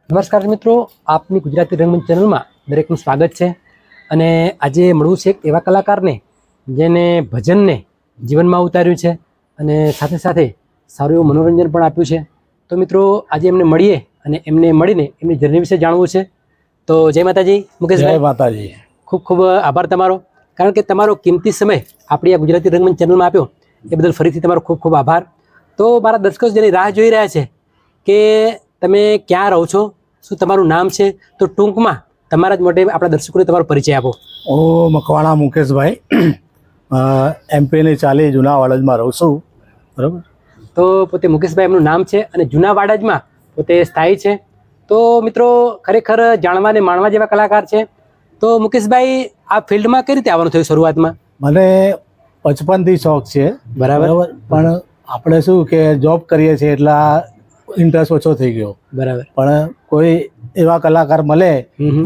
નમસ્કાર મિત્રો, આપની ગુજરાતી રંગમંચ ચેનલમાં દરેકનું સ્વાગત છે. અને આજે મળવું છે એક એવા કલાકારને જેને ભજનને જીવનમાં ઉતાર્યું છે અને સાથે સાથે સારું એવું મનોરંજન પણ આપ્યું છે. તો મિત્રો આજે એમને મળીએ અને એમને મળીને એમની જર્ની વિશે જાણવું છે. તો જય માતાજી મુકેશભાઈ. જય માતાજી. ખૂબ ખૂબ આભાર તમારો, કારણ કે તમારો કિંમતી સમય આપણી આ ગુજરાતી રંગમંચ ચેનલમાં આપ્યો એ બદલ ફરીથી તમારો ખૂબ ખૂબ આભાર. તો મારા દર્શકો જેની રાહ જોઈ રહ્યા છે કે તમે ક્યાં રહો છો, શું તમારું નામ છે, તો ટૂંકમાં તમારા જ મોઢે આપણા દર્શકોને તમારો પરિચય આપો. હું મકવાણા મુકેશભાઈ, એમપીની ચાલી જૂના વાડજમાં રહું છું. બરાબર. તો પોતે મુકેશભાઈ એમનું નામ છે અને જૂના વાડજમાં પોતે સ્થાયી છે. તો મિત્રો ખરેખર જાણવા અને માણવા જેવા કલાકાર છે. તો મુકેશભાઈ આ ફિલ્ડમાં કઈ રીતે આવવાનું થયું શરૂઆતમાં? મને બચપનથી શોખ છે. બરાબર. પણ આપણે શું કે જોબ કરીએ છીએ એટલા ઇન્ટરેસ્ટ ઓછો થઈ ગયો. બરાબર. પણ કોઈ એવા કલાકાર મળે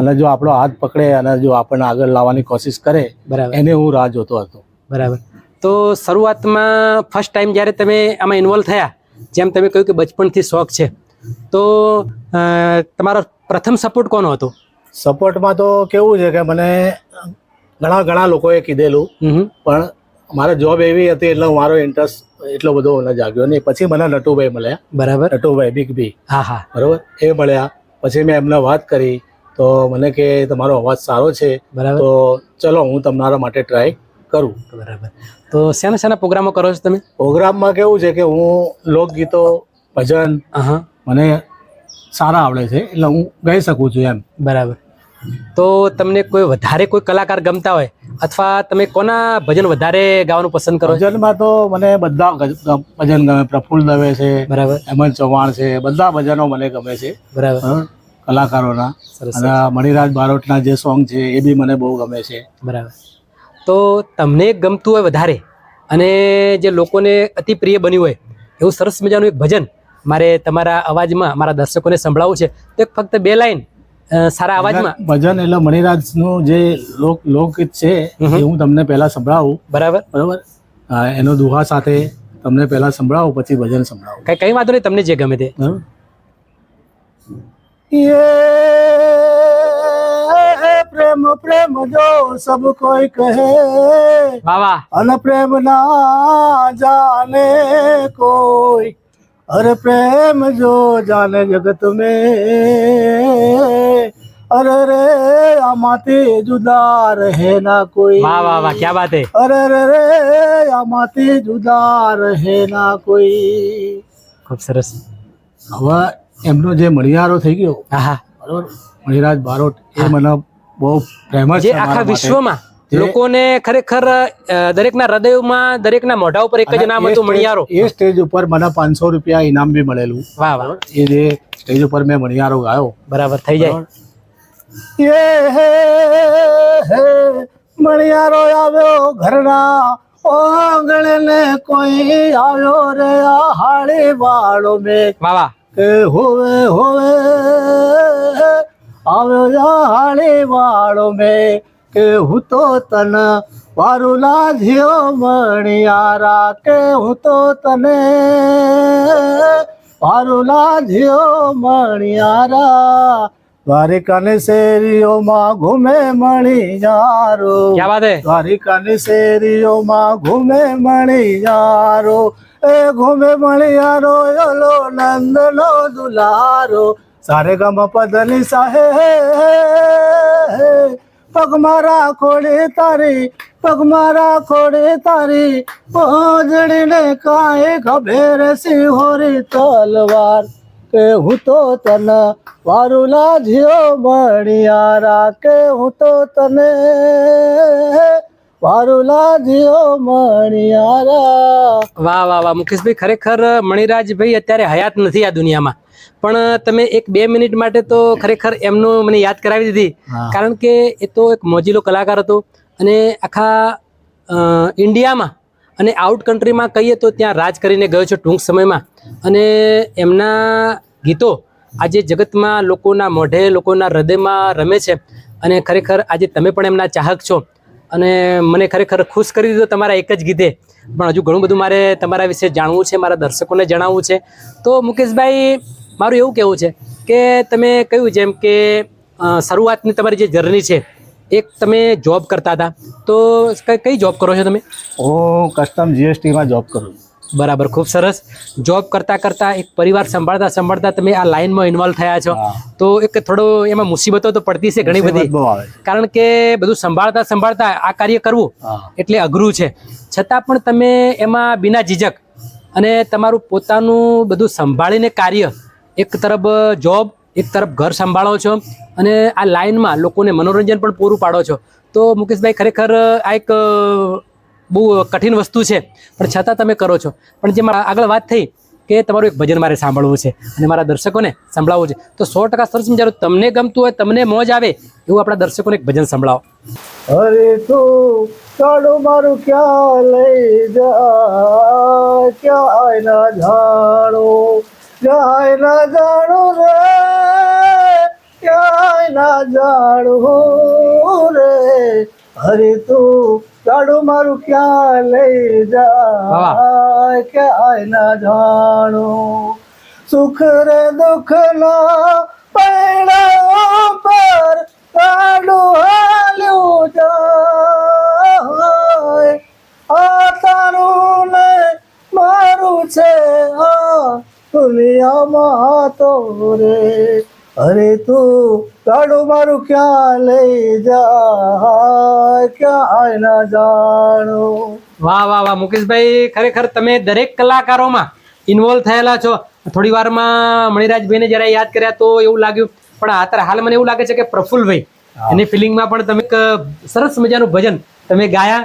અને જો આપણો હાથ પકડે અને જો આપણને આગળ લાવવાની કોશિશ કરે, બરાબર, એને હું રાહ જોતો હતો. બરાબર. તો શરૂઆતમાં ફર્સ્ટ ટાઈમ જ્યારે તમે આમાં ઇન્વોલ્વ થયા, જેમ તમે કહ્યું કે બચપનથી શોખ છે, તો તમારો પ્રથમ સપોર્ટ કોનો હતો? સપોર્ટમાં તો કેવું છે કે મને ઘણા લોકોએ કીધેલું, પણ મારે જોબ એવી હતી એટલે મારો ઇન્ટરેસ્ટ એટલો બધો ન જાગ્યો નહીં. પછી મને નટુભાઈ મળ્યા. બરાબર. નટુભાઈ બિગ બી. હા હા. બરાબર. એ મળ્યા પછી મેં એમને વાત કરી તો મને કે તમારો અવાજ સારો છે, બરાબર, તો ચલો હું તમારા માટે ટ્રાય કરું. બરાબર. તો શાના પ્રોગ્રામો કરો છો તમે? પ્રોગ્રામમાં કેવું છે કે હું લોકગીતો, ભજન મને સારા આવડે છે એટલે હું ગાઈ શકું છું એમ. બરાબર. તો તમને વધારે કોઈ કલાકાર ગમતા હોય અથવા તમે કોના ભજન વધારે ગાવાનું પસંદ કરો? ભજનમાં તો મને બધા ભજન ગમે. પ્રફુલ્લ દવે છે, બરાબર, હેમંત ચૌહાણ છે, બધા ભજનો મને ગમે છે. બરાબર. કલાકારોના. સરસ. અને મણિરાજ બારોટના જે સોંગ છે એ બી મને બહુ ગમે છે. બરાબર. તો તમને ગમતું હોય વધારે અને જે લોકોને અતિ પ્રિય બન્યું હોય એવું સરસ મજાનું એક ભજન મારે તમારા અવાજમાં મારા દર્શકોને સંભળાવવું છે, તો ફક્ત 2 લાઈન સારા અવાજમાં. ભજન એટલે મણિરાજનું જે લોકગીત છે એ હું તમને પહેલા સંભળાવું. બરાબર, બરાબર. એનો દુહા સાથે તમને પહેલા સંભળાવું, પછી ભજન સંભળાવું. કઈ વાંધો નહીં, તમને જે ગમે તે. પ્રેમ પ્રેમ જો સબ કોઈ કહે, વાહ વાહ. અન પ્રેમ ના જાને કોઈ, અરે પ્રેમ જો જાને જગત में, અરે રે આમાંથી જુદા રહે ના કોઈ. વાહ વાહ વાહ, ક્યા બાત હે. અરે રે આમાંથી જુદા રહે ના કોઈ. ખૂબ સરસ. હવે એમનો જે મણિયારો થઈ ગયો, હા, બરોબર, મણિરાજ બારોટ, એ મને બહુ ફેમસ જે આખા વિશ્વમાં લોકોને ખરેખર દરેકના હૃદયમાં, દરેકના મોઢા ઉપર એક જ નામ હતું, મણિયારો. એ સ્ટેજ ઉપર મને 500 રૂપિયા ઇનામ બી મળેલું. વાહ વાહ. એ જે સ્ટેજ ઉપર મેં મણિયારો ગાયો. બરાબર, થઈ જાય. મણિયારો આવ્યો ઘરના આંગણે ને કોઈ આવ્યો રે હાળી વાળો મેં, વાહ વાહ. કે હોવે આવ્યો હાળી વાળો મેં, કે હું તો તન વારું લાધ્યો મણિયારા, કે હું તો તને વારું લાધ્યો મણિયારા. દ્વારિકાની શેરીઓમાં ઘૂમે મણિયારો. ક્યા બાત હે. દ્વારિકાની શેરીઓમાં ઘૂમે મણિયારો, એ ઘૂમે મણિયારો ઓલો નંદનો દુલારો. સારે ગમ પદની સાહે પગમાં રાખોડી તારી, પગમાં રાખોડી તારી, પહોંચડીને કાંઈ ખબેર સિંહોરી તલવાર, કે હું તો તને વારું લાધ્યો મણિયારા, કે હું તો તને વારું લાધ્યો મણિયારા. વાહ વાહ વાહ. મુકેશભાઈ, ખરેખર મણિરાજભાઈ અત્યારે હયાત નથી આ દુનિયામાં, પણ તમે 1-2 મિનિટ માટે તો ખરેખર એમનું મને યાદ કરાવી દીધી. કારણ કે એ તો એક મોજીલો કલાકાર હતો અને આખા ઇન્ડિયામાં અને આઉટ કન્ટ્રીમાં કહીએ તો ત્યાં રાજ કરીને ગયો છે ટૂંક સમયમાં. અને એમના ગીતો આજે જગતમાં લોકોના મોઢે, લોકોના હૃદયમાં રમે છે. અને ખરેખર આજે તમે પણ એમના ચાહક છો અને મને ખરેખર ખુશ કરી દીધો તમારા એક જ ગીતે. પણ હજુ ઘણું બધું મારે તમારા વિશે જાણવું છે, મારા દર્શકોને જણાવવું છે. તો મુકેશભાઈ, મારું એવું કહેવું છે કે તમે કહ્યું જેમ કે શરૂઆતની તમારી જે જર્ની છે એક તમે જોબ કરતા હતા, તો કઈ જોબ કરો છો તમે? હું કસ્ટમ જીએસટીમાં જોબ કરું છું. બરાબર, ખૂબ સરસ. જોબ કરતા કરતા એક પરિવાર સંભાળતા સંભાળતા તમે આ લાઈનમાં ઇન્વોલ્વ થયા છો, તો એક થોડો એમાં મુસીબતો તો પડતી છે ઘણી બધી, બહુ આવે છે. કારણ કે બધું સંભાળતા સંભાળતા આ કાર્ય કરવું એટલે અઘરું છે. છતાં પણ તમે એમાં બિના ઝીઝક અને તમારું પોતાનું બધું સંભાળીને કાર્ય, એક તરફ જોબ, એક તરફ ઘર સંભાળો છો અને આ લાઈનમાં લોકોને મનોરંજન પણ પૂરું પાડો છો. તો મુકેશભાઈ, ખરેખર આ એક બહુ કઠિન વસ્તુ છે, પણ છતાં તમે કરો છો. પણ જે આગળ વાત થઈ કે તમારું એક ભજન મારે સાંભળવું છે અને મારા દર્શકોને સંભળાવવું છે, તો 100% સરસ મજાનું તમને ગમતું હોય, તમને મોજ આવે એવું આપણા દર્શકોને એક ભજન સંભળાવો. અરે તું કાળું મારું ક્યાં લઈ જા, ક્યાંય ના જાણો, ક્યાંય ના જાણો રે, ક્યાંય ના જાણો રે. અરે તું કાળું મારું ક્યાં લઈ જા, ક્યાંય ના જાણો. સુખ રે દુઃખ ના પૈડા પર કાળું હાલ્યું જાય. આ તારું ને મારું છે આ દુનિયામાં તો રે. અરે તું કાળું મારું ક્યાં લઈ જા, ક્યાંય ના જાણો. વાહ વાહ વાહ મુકેશભાઈ, ખરેખર તમે દરેક કલાકારોમાં ઇન્વોલ્વ થયેલા છો. થોડી વારમાં મણિરાજભાઈને જયારે યાદ કર્યા તો એવું લાગ્યું, પણ અત્યારે હાલ મને એવું લાગે છે કે પ્રફુલ્લભાઈ એની ફિલિંગમાં પણ તમે એક સરસ મજાનું ભજન તમે ગાયા.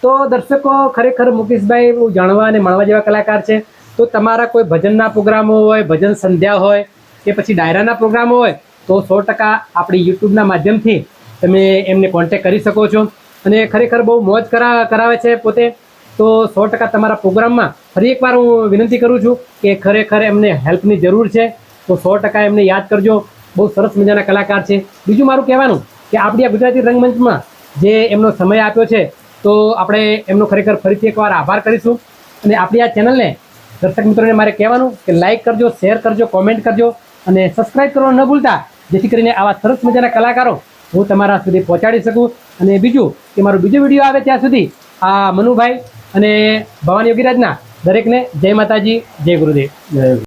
તો દર્શકો, ખરેખર મુકેશભાઈ બહુ જાણવા અને મળવા જેવા કલાકાર છે. તો તમારા કોઈ ભજનના પ્રોગ્રામો હોય, ભજન સંધ્યા હોય કે પછી ડાયરાના પ્રોગ્રામો હોય, તો 100% આપણી યુટ્યુબના માધ્યમથી તમે એમને કોન્ટેક્ટ કરી શકો છો. અને ખરેખર બહુ મોજ કરાવે છે પોતે. તો 100% તમારા પ્રોગ્રામમાં ફરી એકવાર હું વિનંતી કરું છું કે ખરેખર એમને હેલ્પની જરૂર છે, તો 100% એમને યાદ કરજો. બહુ સરસ મજાના કલાકાર છે. બીજું મારું કહેવાનું કે આપણી આ ગુજરાતી રંગમંચમાં જે એમનો સમય આપ્યો છે, તો આપણે એમનો ખરેખર ફરીથી એકવાર આભાર કરીશું. અને આપણી આ ચેનલને દર્શક મિત્રોને મારે કહેવાનું કે લાઇક કરજો, શેર કરજો, કોમેન્ટ કરજો અને સબસ્ક્રાઇબ કરવાનું ન ભૂલતા, જેથી કરીને આવા સરસ મજાના કલાકારો હું તમારા સુધી પહોંચાડી શકું. અને બીજું કે મારો બીજો વિડીયો આવે ત્યાં સુધી આ મનુભાઈ અને ભવાની યોગીરાજના દરેકને જય માતાજી, જય ગુરુદેવ.